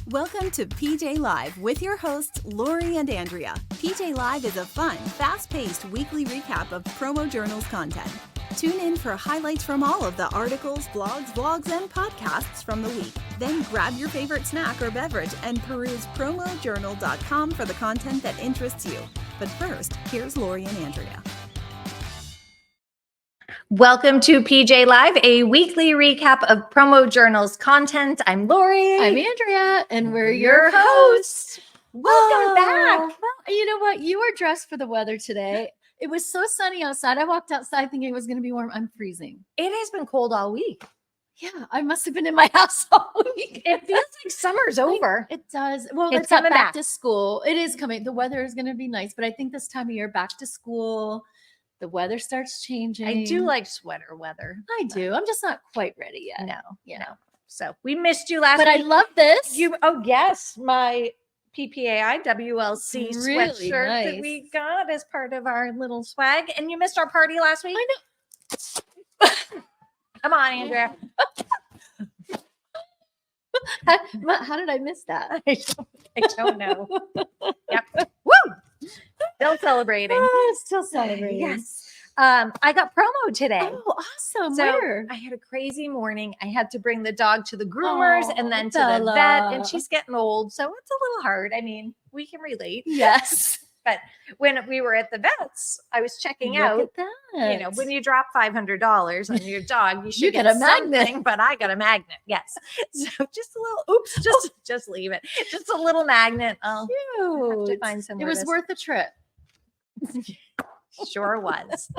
Welcome to PJ Live with your hosts, Laurie and Andrea. PJ Live is a fun, fast-paced weekly recap of PromoJournal's content. Tune in for highlights from all of the articles, blogs, vlogs, and podcasts from the week. Then grab your favorite snack or beverage and peruse PromoJournal.com for the content that interests you. But first, here's Laurie and Andrea. Welcome to PJ Live, a weekly recap of PromoJournal's content. I'm Laurie. I'm Andrea, and we're your hosts. Welcome back. Well, you know what? You were dressed for the weather today. It was so sunny outside. I walked outside thinking it was going to be warm. I'm freezing. It has been cold all week. Yeah, I must have been in my house all week. It feels like summer's over. It does. Well, It's it's not coming back back. to school. It is coming. The weather is going to be nice, but I think this time of year, back to school, the weather starts changing. I do like sweater weather. I do. I'm just not quite ready yet. No, you no. know. So we missed you last But week. I love this. Oh yes, my PPAI WLC Really sweatshirt nice. that we got as part of our little swag. And you missed our party last week. I Come on, Andrea. How did I miss that? I don't know. Yep. Woo! Still celebrating. Oh, still celebrating. Yes. I got promo today. Oh, awesome. So Where? I had a crazy morning. I had to bring the dog to the groomers Oh, and then to the vet, Bella. and she's getting old, so it's a little hard. I mean, we can relate. Yes. But when we were at the vets, I was checking Look out. at that. You know, when you drop $500 on your dog, you should get a magnet. something, but I got a magnet. Yes. So just a little, oops, just leave it. Just a little magnet. I'll have to Cute. find somewhere. It was worth the trip. Sure was.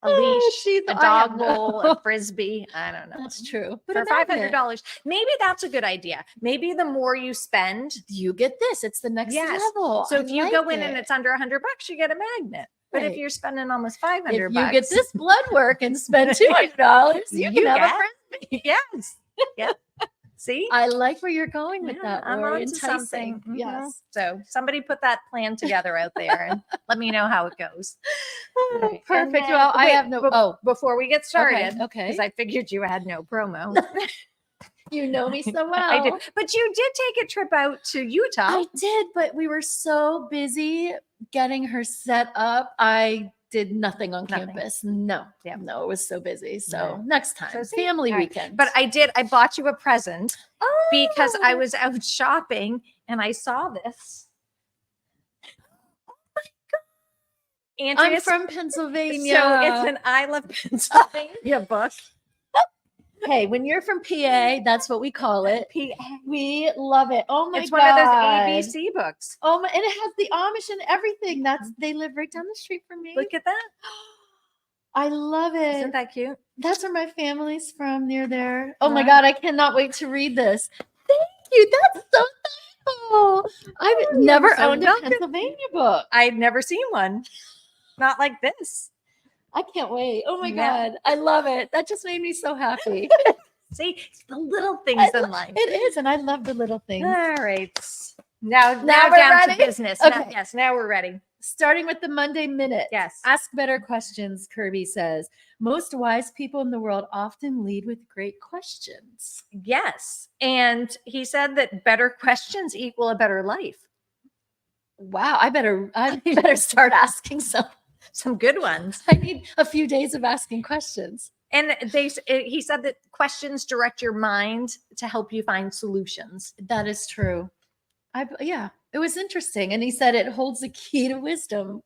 A leash, a I dog have bowl, a frisbee. I don't know. That's true. But For a magnet. $500, maybe that's a good idea. Maybe the more you spend, You get this. It's the next Yes. level. so I if you like go in it. and it's under $100, you get a magnet. But if Right. you're spending almost $500, if you get this blood work and spend $200, you can have a frisbee. yes, yeah. See, I like where you're going with Yeah, that. I'm Lori. onto Enticing. something. Mhm. Yes. So somebody put that plan together out there and let me know how it goes. Oh, Right. And perfect. then- Well, I wait, have no. be- Oh, Before we get started, okay. because I figured you had no promo. You know me so well. I did, but you did take a trip out to Utah. I did, but we were so busy getting her set up. I did nothing on Nothing. campus. No, Yep. no, it was so busy. So Right. next time, So see? family All right. weekend. But I bought you a present because I Oh. was out shopping and I saw this. I'm Andrea's- from Pennsylvania. So it's an I Love Pennsylvania book. Hey, when you're from PA, that's what we call it. PA. We love it. Oh my It's god. one of those ABC books. Oh my, and it has the Amish and everything. They live right down the street from me. Look at that. I love it. Isn't that cute? That's where my family's from, near there. Oh my Wow. God, I cannot wait to read this. Thank you. That's so thoughtful. I've never so owned a welcome. Pennsylvania book. I'd never seen one. Not like this. I can't wait. Oh my Yeah. God. I love it. That just made me so happy. See, it's the little things I in life. It is. And I love the little things. All right. Now Now we're down ready? to business. Okay. Yes, now we're ready. Starting with the Monday Minute. Yes. Ask better questions, Kirby says. Most wise people in the world often lead with great questions. Yes. And he said that better questions equal a better life. Wow. I better start asking Some good ones. I need a few days of asking questions. And he said that questions direct your mind to help you find solutions. That is true. Yeah, it was interesting. And he said it holds the key to wisdom.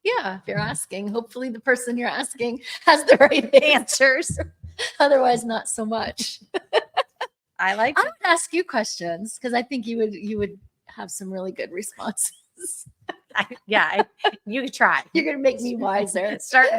Yeah, if you're asking, hopefully the person you're asking has the right answers. Otherwise, not so much. I like I would ask you questions because I think you would have some really good responses. you try. You're gonna make me wiser. Start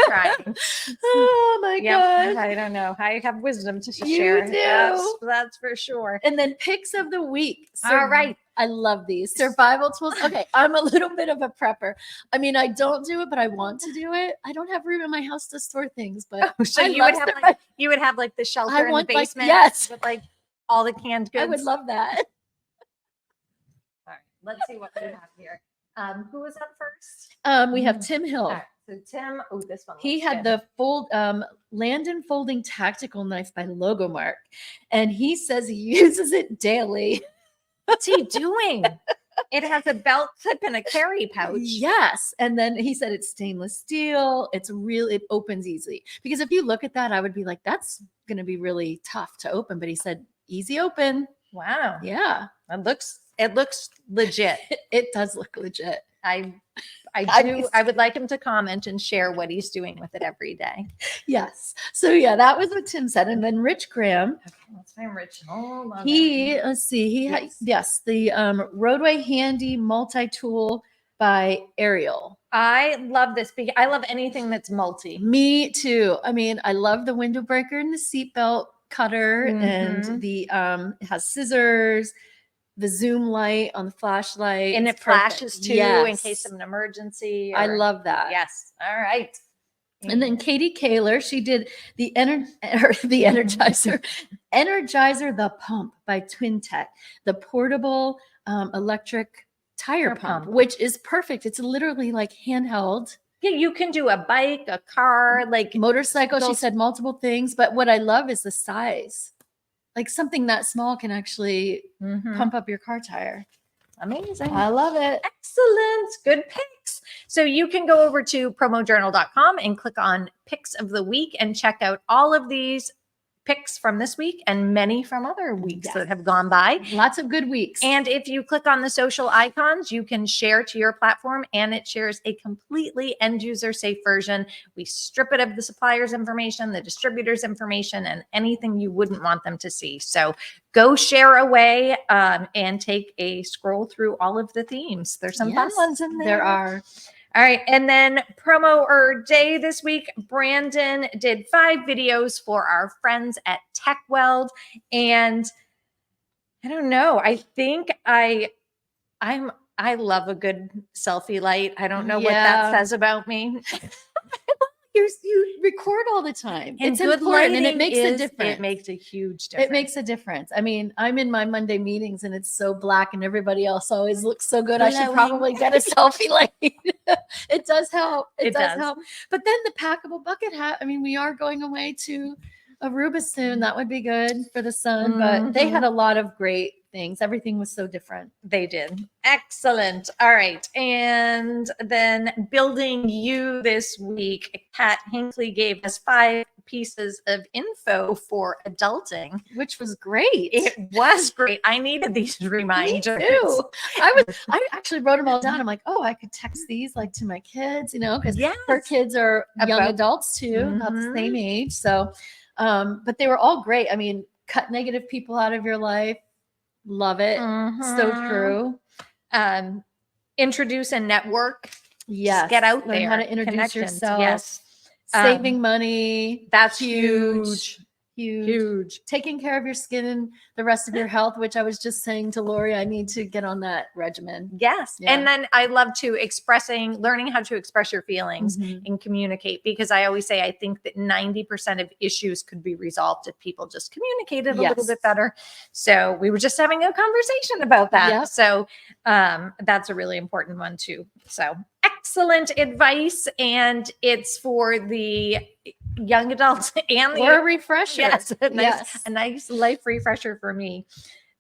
trying. Oh my Yeah, God. I don't know. I have wisdom to You share. do. That's for sure. And then picks of the week. All right. I love these survival tools. Okay. I'm a little bit of a prepper. I mean, I don't do it, but I want to do it. I don't have room in my house to store things, but So I you love would have like the shelter I in want, the like, basement yes. with like all the canned goods. I would love that. All right, let's see what we have here. Who was up first? We have Tim Hill. All right, So Tim, oh, this one. He looks had good. the Landon folding tactical knife by Logomark, and he says he uses it daily. What's he doing? It has a belt clip and a carry pouch. Yes. And then he said it's stainless steel. It opens easily. Because if you look at that, I would be like, that's going to be really tough to open. But he said, easy open. Wow. Yeah. It looks legit. It does look legit. I would like him to comment and share what he's doing with it every day. Yes. So yeah, that was what Tim said. And then Rich Graham, Okay, let's find Rich. Hold on. let's see, the Roadway Handy multi-tool by Ariel. I love this because I love anything that's multi. Me too. I mean, I love the window breaker and the seatbelt cutter, and the it has scissors, the zoom light on the flashlight, And it It's perfect. flashes too in Yes. case of an emergency. I or- love that. Yes. All right. And then Katie Kaler, she did the Energizer, the Pump by Twin Tech, the portable electric tire pump, which is perfect. It's literally like handheld. Yeah, you can do a bike, a car, like Motorcycle. She said multiple things, but what I love is the size. Like something that small can actually pump up your car tire. Amazing. I love it. Excellent. Good picks. So you can go over to promojournal.com and click on picks of the week and check out all of these picks from this week and many from other weeks that have gone by. Lots of good weeks. And if you click on the social icons, you can share to your platform, and it shares a completely end user safe version. We strip it of the supplier's information, the distributor's information, and anything you wouldn't want them to see. So go share away and take a scroll through all of the themes. There's some fun ones in there. There are. All right. And then promo or day this week, Brandon did 5 videos for our friends at TechWeld. And I don't know. I think I love a good selfie light. I don't know what that says about me. You record all the time. And It's good important, and it lighting makes a difference. It makes a huge difference. It makes a difference. I mean, I'm in my Monday meetings and it's so black and everybody else always looks so good. I should Glowing. probably get a selfie light. It does help. It does does. help. But then the packable bucket hat, I mean, we are going away to Aruba soon. That would be good for the sun. But they had a lot of great things. Everything was so different. They did. Excellent. All right. And then building you this week, Kat Hinckley gave us 5 pieces of info for adulting, Which was great. It was great. I needed these reminders. Me too. I actually wrote them all down. I'm like, oh, I could text these like to my kids, because Yes. her kids are young About- adults too, about the Mhm. same age. So, but they were all great. I mean, cut negative people out of your life. Love it. So Mhm. true. Introduce a network. Yes. Just get out Learn there. how to introduce Connections. yourself. Yes. Saving money. That's Huge. Huge. Taking care of your skin and the rest of your health, which I was just saying to Laurie, I need to get on that regimen. Yes. Yeah. And then I love learning how to express your feelings and communicate, because I always say I think that 90% of issues could be resolved if people just communicated a little bit better. So we were just having a conversation about that. Yep. So that's a really important one too. So excellent advice. And it's for the young adults and the Or a refresher. Yes, a nice life refresher for me.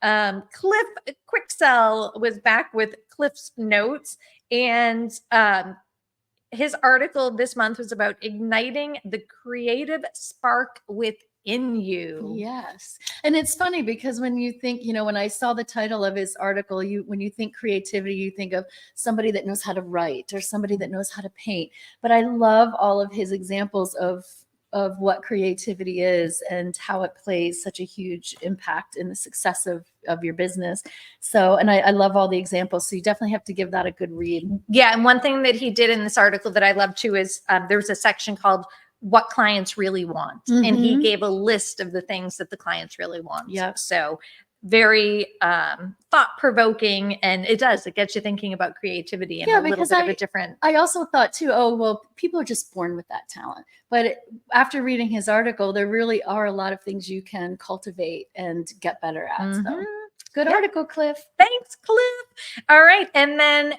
Cliff Quicksell was back with Cliff's notes, and his article this month was about igniting the creative spark within you. Yes. And it's funny because when you think, when I saw the title of his article, when you think creativity, you think of somebody that knows how to write or somebody that knows how to paint. But I love all of his examples of what creativity is and how it plays such a huge impact in the success of your business. So, and I love all the examples. So you definitely have to give that a good read. Yeah. And one thing that he did in this article that I love too is there's a section called What Clients Really Want. And he gave a list of the things that the clients really want. Yeah. So very thought-provoking, and it gets you thinking about creativity and a little bit of a different. I also thought too, people are just born with that talent. But after reading his article, there really are a lot of things you can cultivate and get better at. So good article, Cliff. Thanks, Cliff. All right. And then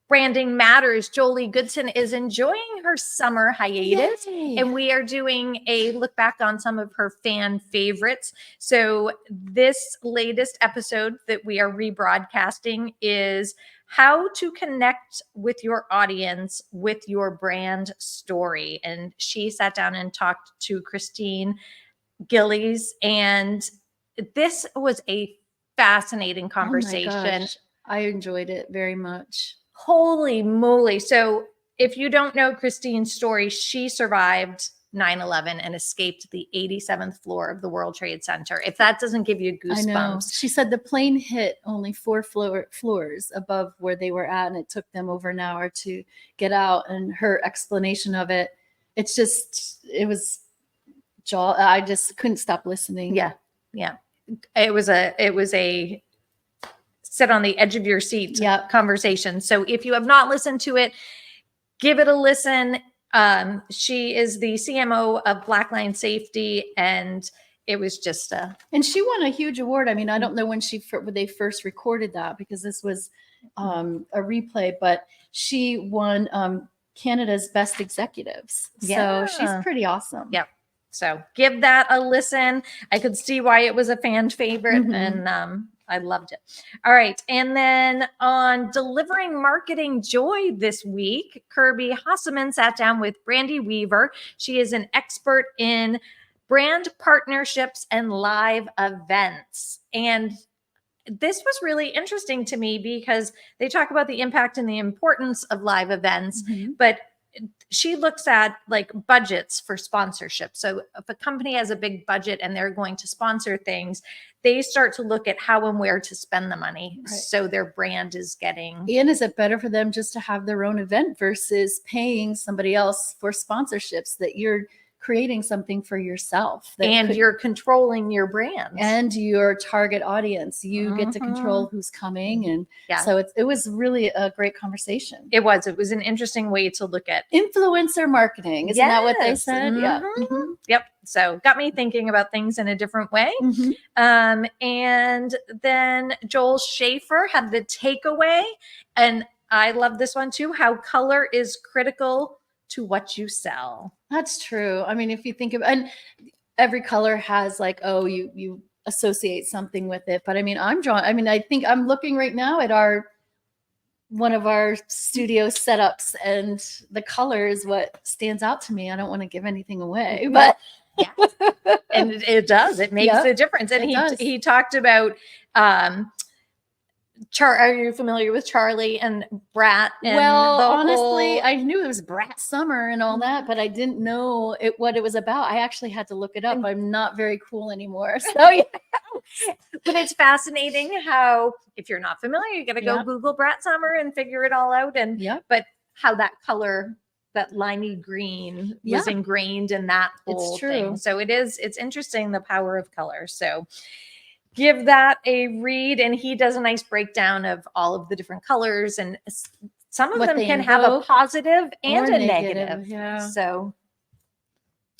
Branding Matters, Jolie Goodson is enjoying her summer hiatus. Yay. And we are doing a look back on some of her fan favorites. So this latest episode that we are rebroadcasting is how to connect with your audience with your brand story. And she sat down and talked to Christine Gillies, and this was a fascinating conversation. Oh my gosh, I enjoyed it very much. Holy moly. So if you don't know Christine's story, she survived 9/11 and escaped the 87th floor of the World Trade Center. If that doesn't give you goosebumps. I know. She said the plane hit only 4 floors above where they were at, and it took them over an hour to get out. And her explanation of it, it was I just couldn't stop listening. Yeah. Yeah. It was a sit on the edge of your seat conversation. So if you have not listened to it, give it a listen. She is the CMO of Blackline Safety, and it was just and she won a huge award. I mean, I don't know when they first recorded that, because this was a replay, but she won Canada's Best Executives. So she's pretty awesome. Yep. So give that a listen. I could see why it was a fan favorite, and I loved it. All right. And then on Delivering Marketing Joy this week, Kirby Hasseman sat down with Brandy Weaver. She is an expert in brand partnerships and live events. And this was really interesting to me because they talk about the impact and the importance of live events, but she looks at like budgets for sponsorship. So if a company has a big budget and they're going to sponsor things, they start to look at how and where to spend the money. Right. So their brand is getting. And is it better for them just to have their own event versus paying somebody else for sponsorships, that you're creating something for yourself, and you're controlling your brand and your target audience. You get to control who's coming. And so it was really a great conversation. It was an interesting way to look at influencer marketing. Isn't that what they said? Yeah. Yep. So got me thinking about things in a different way. And then Joel Schaefer had the takeaway, and I love this one too, how color is critical to what you sell. That's true. I mean, if you think of, and every color has like, oh, you associate something with it. But I mean, I think I'm looking right now at one of our studio setups, and the color is what stands out to me. I don't want to give anything away, but and it does. It makes a difference. And he talked about are you familiar with Charlie and Brat? And honestly, I knew it was Brat Summer and all that, but I didn't know what it was about. I actually had to look it up. I'm not very cool anymore. So yeah. But it's fascinating how, if you're not familiar, you got to go Google Brat Summer and figure it all out. And but how that color, that limey green, was ingrained in that whole thing. So it's interesting, the power of color. So give that a read, and he does a nice breakdown of all of the different colors, and some of them can have a positive and a negative. Yeah. So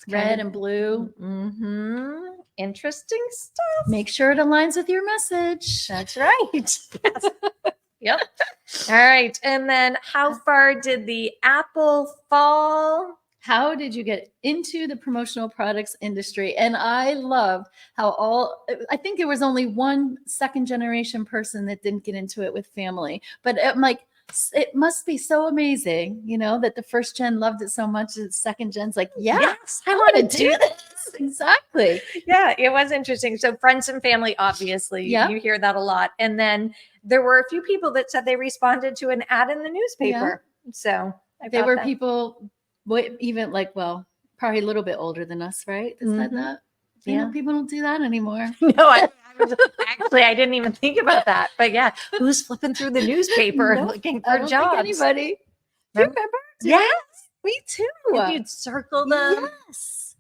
red and blue. Interesting stuff. Make sure it aligns with your message. That's right. Yes. Yep. All right. And then how far did the apple fall? How did you get into the promotional products industry? And I love how I think there was only one second generation person that didn't get into it with family, but I'm like, it must be so amazing, that the first gen loved it so much. The second gen's like, yes, I want to do this. Exactly. Yeah, it was interesting. So friends and family, obviously, you hear that a lot. And then there were a few people that said they responded to an ad in the newspaper. So there were people even probably a little bit older than us, right? That said that. People don't do that anymore. No, I didn't even think about that. But who's flipping through the newspaper and looking for jobs? Think anybody. Do you remember? Yes, me too. If you'd circle them. Yes.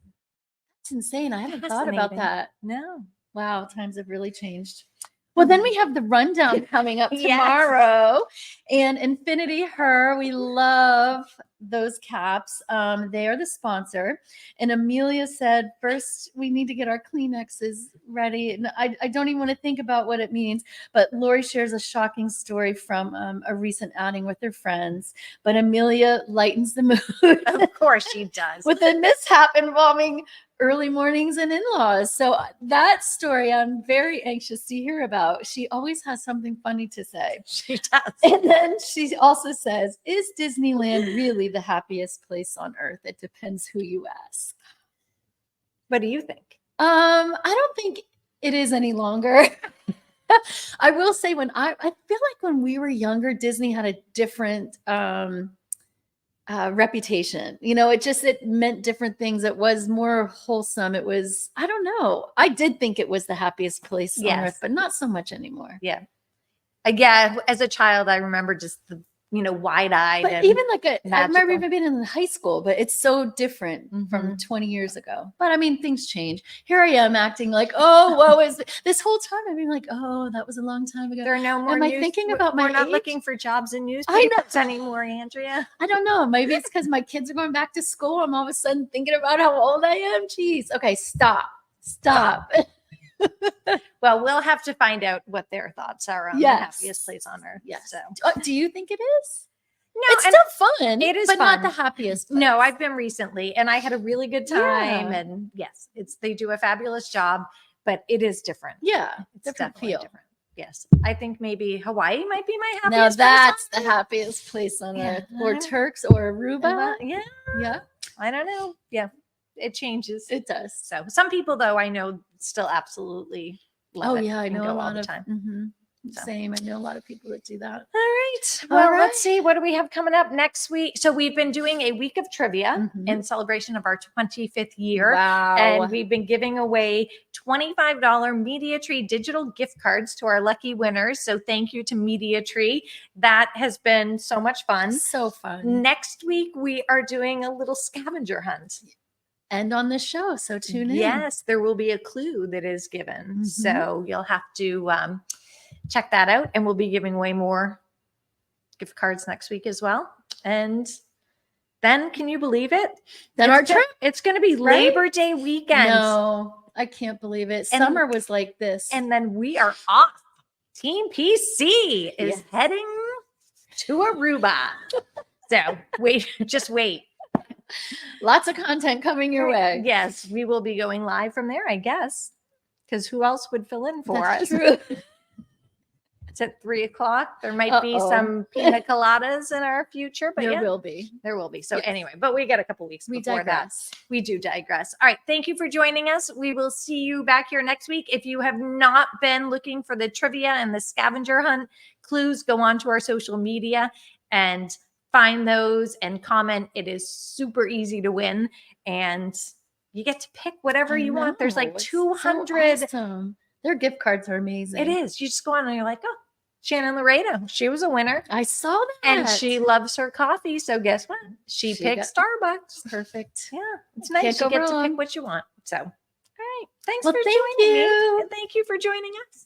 That's insane. I haven't thought about that. No. Wow, times have really changed. Well, then we have the rundown coming up tomorrow. And Infinity Her, we love those caps. They are the sponsor. And Amelia said, first, we need to get our Kleenexes ready. And I don't even want to think about what it means. But Laurie shares a shocking story from a recent outing with her friends. But Amelia lightens the mood Of course she does. with a mishap involving early mornings and in-laws. So that story I'm very anxious to hear about. She always has something funny to say. She does. And then she also says, is Disneyland really the happiest place on earth? It depends who you ask. What do you think? I don't think it is any longer. I will say I feel like when we were younger, Disney had a different reputation. It meant different things. It was more wholesome. It was, I don't know. I did think it was the happiest place on earth, but not so much anymore. Yeah. Yeah. As a child, I remember just the, wide-eyed. But and even I remember magical. even being in high school, but it's so different from 20 years ago. But I mean, things change. Here I am acting like, oh, woe is this whole time. I've been like, oh, that was a long time ago. There are no more. Am I thinking about my We're not age? looking for jobs in newspapers anymore, Andrea. I don't know. Maybe it's because my kids are going back to school. I'm all of a sudden thinking about how old I am. Jeez. Okay, stop. Well, we'll have to find out what their thoughts are on the happiest place on earth. Yes. So. Do you think it is? No, it's still fun. It is but fun. Not the happiest place. No, I've been recently and I had a really good time. Yeah. And yes, they do a fabulous job, but it is different. Yeah. It's different definitely feel. different. Yes. I think maybe Hawaii might be my Now happiest that's place the happiest place on Yeah. earth. Or Turks or Aruba. Yeah. Yeah. I don't know. Yeah. It changes. It does. So some people though, I know still absolutely love it. I and know go a lot all the of time. So. Same. I know a a lot of people that do that. All right. All Well, right. let's see. What do we have coming up next week? So we've been doing a week of trivia in celebration of our 25th year. Wow. And we've been giving away $25 Media Tree digital gift cards to our lucky winners. So thank you to Media Tree. That has been so much fun. So fun. Next week, we are doing a little scavenger hunt. And on this show. So tune in. Yes, there will be a clue that is given. So you'll have to check that out. And we'll be giving away more gift cards next week as well. And then, can you believe it? Then our trip. It's going to be Labor Day weekend. No, I can't believe it. And- Summer was like this. And then we are off. Team PC is heading to Aruba. So just wait. Lots of content coming your way. Yes, we will be going live from there, I guess. Because who else would fill in for That's us? true. It's at 3:00. There might be some pina coladas in our future, but There will be. So Yes. anyway, but we got a couple weeks We before digress. that. We do digress. All right. Thank you for joining us. We will see you back here next week. If you have not been looking for the trivia and the scavenger hunt clues, go on to our social media and find those and comment. It is super easy to win. And you get to pick whatever you want. There's like It's 200. so awesome. Their gift cards are amazing. It is. You just go on and you're like, oh, Shannon Laredo, she was a winner. I saw that. And she loves her coffee. So guess what? She picked Starbucks. Perfect. Yeah. It's nice. Can't You go get to wrong. pick what you want. So, all right. Thanks Well, for thank joining you. me. And thank you for joining us.